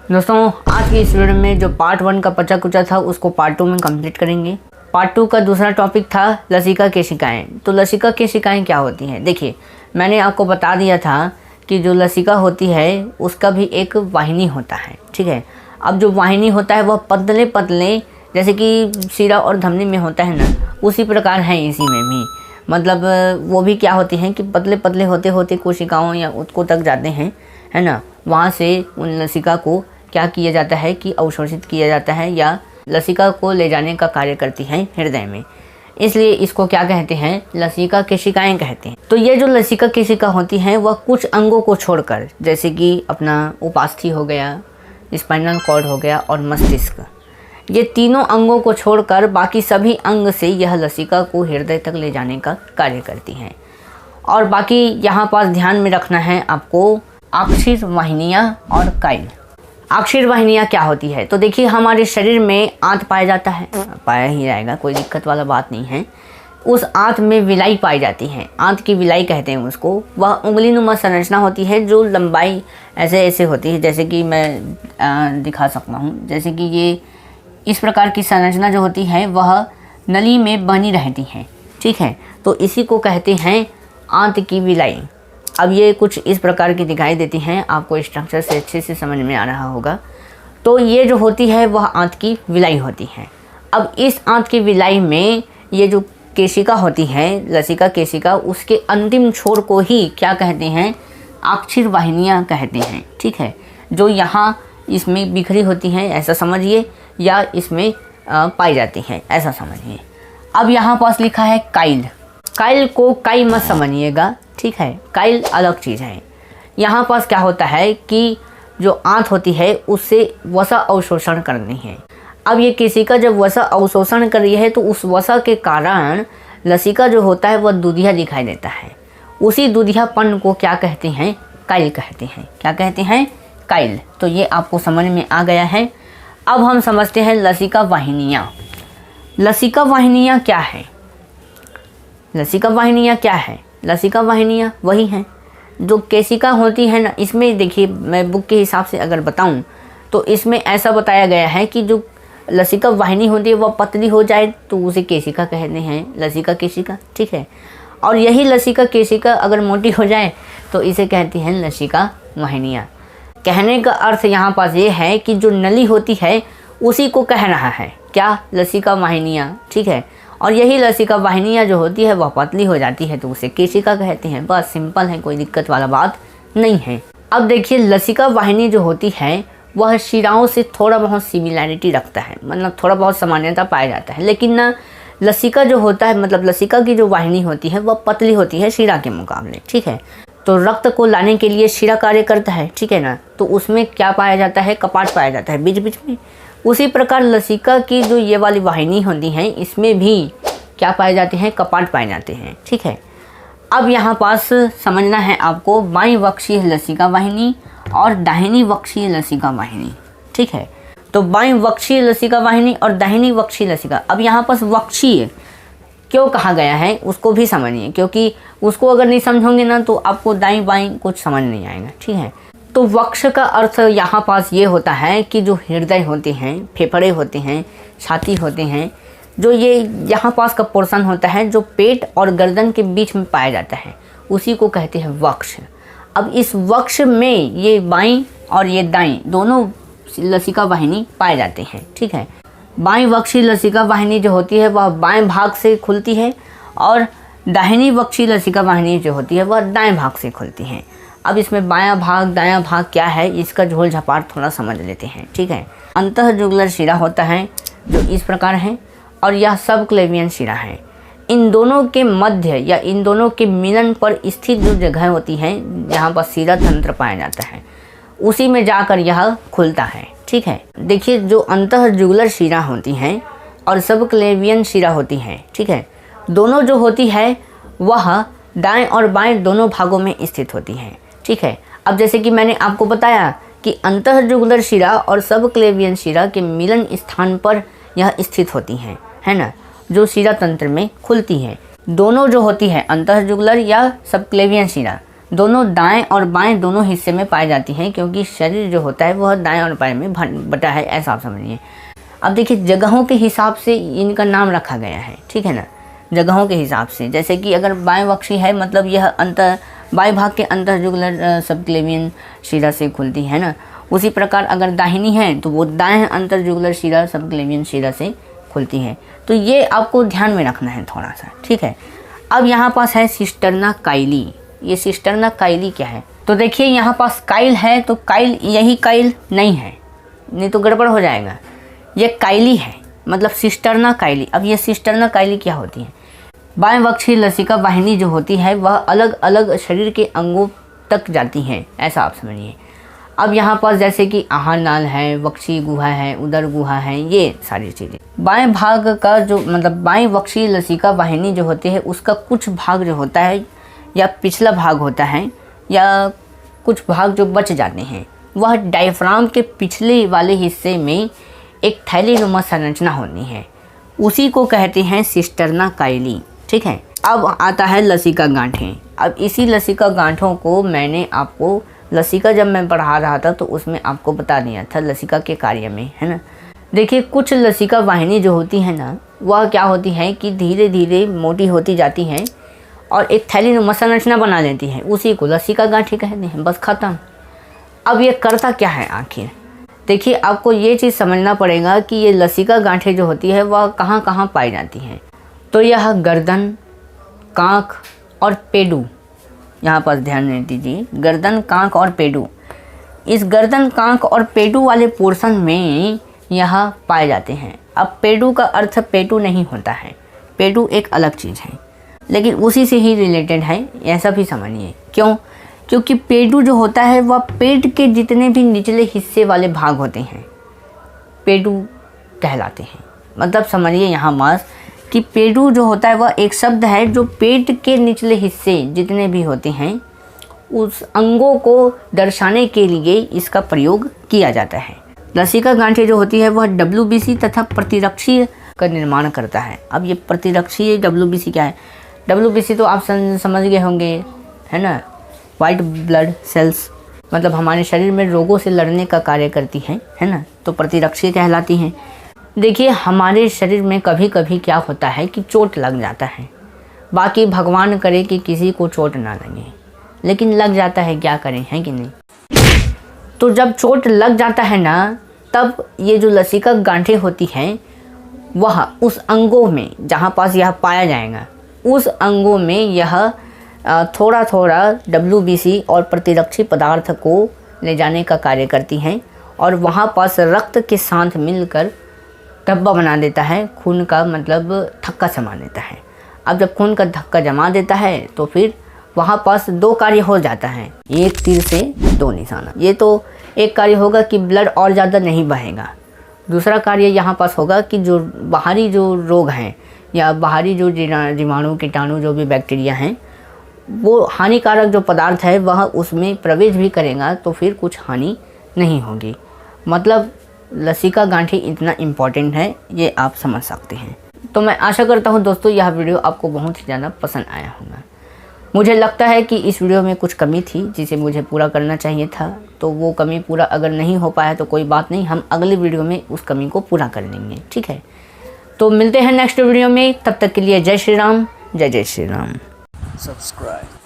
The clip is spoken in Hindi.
दोस्तों आज की इस वीडियो में जो पार्ट 1 का पचा कुचा था उसको पार्ट 2 में कंप्लीट करेंगे। पार्ट 2 का दूसरा टॉपिक था लसिका केशिकाएँ। तो लसिका केशिकाएँ क्या होती हैं? देखिए, मैंने आपको बता दिया था कि जो लसिका होती है उसका भी एक वाहिनी होता है, ठीक है। अब जो वाहिनी होता है वह पतले पतले, जैसे कि सीरा और धमनी में होता है ना, उसी प्रकार है इसी में भी। मतलब वो भी क्या होती हैं कि पतले पतले होते होते कोशिकाओं या उत्तकों तक जाते हैं, है ना। वहाँ से उन लसिका को क्या किया जाता है कि अवशोषित किया जाता है या लसिका को ले जाने का कार्य करती हैं हृदय में। इसलिए इसको क्या कहते हैं? लसिका केशिकाएँ कहते हैं। तो ये जो लसिका केशिका होती हैं वह कुछ अंगों को छोड़कर, जैसे कि अपना उपास्थि हो गया, स्पाइनल कॉर्ड हो गया और मस्तिष्क, ये तीनों अंगों को छोड़कर बाकी सभी अंग से यह लसिका को हृदय तक ले जाने का कार्य करती हैं। और बाकी यहाँ पास ध्यान में रखना है आपको अक्षीर वाहिनियाँ और काइल। अक्षीर वाहिनियाँ क्या होती है? तो देखिए, हमारे शरीर में आंत पाया जाता है, पाया ही जाएगा, कोई दिक्कत वाला बात नहीं है। उस आंत में विलाई पाई जाती है, आंत की विलाई कहते हैं उसको। वह उंगलीनुमा संरचना होती है जो लंबाई ऐसे ऐसे होती है, जैसे कि मैं दिखा सकता हूँ। जैसे कि ये इस प्रकार की संरचना जो होती है वह नली में बनी रहती है, ठीक है। तो इसी को कहते हैं आंत की विलाई। अब ये कुछ इस प्रकार की दिखाई देती हैं, आपको स्ट्रक्चर से अच्छे से समझ में आ रहा होगा। तो ये जो होती है वह आंत की विलाई होती है। अब इस आंत की विलाई में ये जो केशिका होती है, लसिका केशिका, उसके अंतिम छोर को ही क्या कहते हैं? अक्षीर वाहिनियाँ कहते हैं, ठीक है। जो यहाँ इसमें बिखरी होती हैं ऐसा समझिए, या इसमें पाई जाती हैं ऐसा समझिए। अब यहाँ पास लिखा है काइल। काइल को काई मत समझिएगा, ठीक है। काइल अलग चीज़ है। यहाँ पास क्या होता है कि जो आंत होती है उससे वसा अवशोषण करनी है। अब ये केशिका जब वसा अवशोषण कर रही है तो उस वसा के कारण लसिका जो होता है वह दूधिया दिखाई देता है। उसी दूधियापन को क्या कहते हैं? काइल कहते हैं। क्या कहते हैं? काइल। तो ये आपको समझ में आ गया है। अब हम समझते हैं लसिका वाहिनियाँ। लसिका वाहिनियाँ क्या है? लसिका वाहिनियाँ क्या है? लसिका वाहिनियाँ वही हैं जो केशिका होती है ना। इसमें देखिए, मैं बुक के हिसाब से अगर बताऊं तो इसमें ऐसा बताया गया है कि जो लसिका वाहिनी होती है वह पतली हो जाए तो उसे केशिका कहते हैं, लसिका केशिका, ठीक है। और यही लसिका केशिका अगर मोटी हो जाए तो इसे कहती हैं लसिका वाहिनियाँ। कहने का अर्थ यहाँ पास ये है कि जो नली होती है उसी को कह रहा है क्या? लसिका वाहिनियाँ, ठीक है। और यही लसिका वाहिनियाँ जो होती है वह पतली हो जाती है तो उसे केशिका कहते हैं। बस सिंपल है, कोई दिक्कत वाला बात नहीं है। अब देखिए, लसिका वाहिनी जो होती है वह शिराओं से थोड़ा बहुत सिमिलैरिटी रखता है, मतलब थोड़ा बहुत सामान्यता पाया जाता है। लेकिन ना, लसिका जो होता है, मतलब लसिका की जो वाहिनी होती है वह पतली होती है शिरा के मुकाबले, ठीक है। तो रक्त को लाने के लिए शिरा कार्य करता है, ठीक है ना। तो उसमें क्या पाया जाता है? कपाट पाया जाता है बीच बीच में। उसी प्रकार लसिका की जो ये वाली वाहिनी होती हैं इसमें भी क्या पाए जाते हैं? कपाट पाए जाते हैं, ठीक है। अब यहाँ पास समझना है आपको बाईं वक्षीय लसिका वाहिनी और दाहिनी वक्षीय लसिका वाहिनी, ठीक है। तो बाईं वक्षीय लसिका वाहिनी और दाहिनी वक्षीय लसिका। अब यहाँ पास वक्षीय क्यों कहा गया है उसको भी समझिए, क्योंकि उसको अगर नहीं समझोगे ना तो आपको दाईं बाईं कुछ समझ नहीं आएगा, ठीक है। तो वक्ष का अर्थ यहाँ पास ये होता है कि जो हृदय होते हैं, फेफड़े होते हैं, छाती होते हैं, जो ये यहाँ पास का पोर्शन होता है जो पेट और गर्दन के बीच में पाया जाता है, उसी को कहते हैं वक्ष। अब इस वक्ष में ये बाईं और ये दाईं दोनों लसिका वाहिनी पाए जाते हैं, ठीक है। बाईं वक्षीय लसिका वाहिनी जो होती है वह बाएं भाग से खुलती है और दाहिनी वक्षीय लसिका वाहिनी जो होती है वह दाएं भाग से खुलती है। अब इसमें बायां भाग दायां भाग क्या है, इसका झोल झपाट थोड़ा समझ लेते हैं, ठीक है। अंतःजुगुलर शिरा होता है जो इस प्रकार है और यह सबक्लेवियन शिरा है। इन दोनों के मध्य या इन दोनों के मिलन पर स्थित जो जगह होती है जहाँ पर शिरा तंत्र पाया जाता है उसी में जाकर यह खुलता है, ठीक है। देखिए, जो अंतःजुगुलर शिरा होती हैं और सबक्लेवियन शिरा होती हैं, ठीक है, दोनों जो होती है वह दाएं और बाएं दोनों भागों में स्थित होती हैं, ठीक है। अब जैसे कि मैंने आपको बताया कि अंतःजुगुलर शिरा और सबक्लेवियन शिरा के मिलन स्थान पर यह स्थित होती हैं, है ना, जो शिरा तंत्र में खुलती हैं। दोनों जो होती है अंतःजुगुलर या सबक्लेवियन शिरा दोनों दाएं और बाएं दोनों हिस्से में पाई जाती हैं, क्योंकि शरीर जो होता है वह दाएं और बाएं में बटा है, ऐसा आप समझिए। अब देखिए जगहों के हिसाब से इनका नाम रखा गया है, ठीक है ना, जगहों के हिसाब से। जैसे कि अगर बाएं वक्षी है मतलब यह बाएं भाग के अंतरजुगुलर सबक्लेवियन शिरा से खुलती है ना। उसी प्रकार अगर दाहिनी है तो वो दाएं अंतरजुगुलर शिरा सबक्लेवियन शिरा से खुलती है। तो ये आपको ध्यान में रखना है थोड़ा सा, ठीक है। अब यहाँ पास है सिस्टर्ना काइली। ये सिस्टर्ना काइली क्या है? तो देखिए यहाँ पास काइल है, तो काइल यही काइल नहीं है, नहीं तो गड़बड़ हो जाएगा। ये काइली है, मतलब सिस्टर्ना काइली। अब ये सिस्टर्ना काइली क्या होती है? बाएं वक्षीय लसिका वाहिनी जो होती है वह अलग अलग शरीर के अंगों तक जाती है, ऐसा आप समझिए। अब यहाँ पर जैसे कि आहार नाल है, वक्षीय गुहा है, उदर गुहा है, ये सारी चीज़ें। बाएं भाग का जो मतलब बाएं वक्षीय लसिका वाहिनी जो होती है उसका कुछ भाग जो होता है या पिछला भाग होता है या कुछ भाग जो बच जाते हैं, वह डायफ्राम के पिछले वाले हिस्से में एक थैलीनुमा संरचना होती है, उसी को कहते हैं सिस्टर्ना काइली, ठीक है। अब आता है लसिका गांठें। अब इसी लसिका गांठों को मैंने आपको लसिका जब मैं पढ़ा रहा था तो उसमें आपको बता दिया था लसिका के कार्य में, है ना। देखिए कुछ लसिका वाहिनी जो होती है ना वह क्या होती है कि धीरे धीरे मोटी होती जाती हैं और एक थैलीनुमा संरचना बना लेती है, उसी को लसिका गांठें कहते हैं, बस खत्म। अब ये करता क्या है आखिर? देखिए आपको ये चीज़ समझना पड़ेगा कि ये लसिका गांठें जो होती है वह कहाँ कहाँ पाई जाती हैं। तो यह गर्दन, कांख और पेडू, यहाँ पर ध्यान दीजिए, गर्दन, कांख और पेडू। इस गर्दन, कांख और पेडू वाले पोर्शन में यह पाए जाते हैं। अब पेडू का अर्थ पेटू नहीं होता है, पेडू एक अलग चीज़ है, लेकिन उसी से ही रिलेटेड है, ऐसा भी समझिए। क्यों? क्योंकि पेडू जो होता है वह पेट के जितने भी निचले हिस्से वाले भाग होते हैं पेडू कहलाते हैं। मतलब समझिए यहाँ मास कि पेडू जो होता है वह एक शब्द है जो पेट के निचले हिस्से जितने भी होते हैं उस अंगों को दर्शाने के लिए इसका प्रयोग किया जाता है। लसिका गांठें जो होती है वह WBC तथा प्रतिरक्षीय का निर्माण करता है। अब ये प्रतिरक्षीय WBC क्या है? WBC तो आप समझ गए होंगे, है ना, वाइट ब्लड सेल्स, मतलब हमारे शरीर में रोगों से लड़ने का कार्य करती हैं, है ना, तो प्रतिरक्षीय कहलाती हैं। देखिए हमारे शरीर में कभी कभी क्या होता है कि चोट लग जाता है, बाकी भगवान करे कि किसी को चोट ना लगे, लेकिन लग जाता है, क्या करें, है कि नहीं। तो जब चोट लग जाता है ना, तब ये जो लसिका गांठें होती हैं वह उस अंगों में जहाँ पास यह पाया जाएगा उस अंगों में यह थोड़ा थोड़ा WBC और प्रतिरक्षी पदार्थ को ले जाने का कार्य करती हैं और वहाँ पास रक्त के साथ मिलकर धब्बा बना देता है, खून का मतलब थक्का जमा देता है। अब जब खून का धक्का जमा देता है तो फिर वहाँ पास दो कार्य हो जाता है, एक तीर से दो निशाना। ये तो एक कार्य होगा कि ब्लड और ज़्यादा नहीं बहेगा, दूसरा कार्य यहाँ पास होगा कि जो बाहरी जो रोग हैं या बाहरी जो जीवाणु कीटाणु जो भी बैक्टीरिया हैं वो हानिकारक जो पदार्थ है वह उसमें प्रवेश भी करेगा तो फिर कुछ हानि नहीं होगी। मतलब लसिका गांठें इतना इम्पॉर्टेंट है, ये आप समझ सकते हैं। तो मैं आशा करता हूँ दोस्तों यह वीडियो आपको बहुत ही ज़्यादा पसंद आया होगा। मुझे लगता है कि इस वीडियो में कुछ कमी थी जिसे मुझे पूरा करना चाहिए था, तो वो कमी पूरा अगर नहीं हो पाया तो कोई बात नहीं, हम अगली वीडियो में उस कमी को पूरा कर लेंगे, ठीक है। तो मिलते हैं नेक्स्ट वीडियो में, तब तक के लिए जय श्री राम, जय जय श्री राम। Subscribe.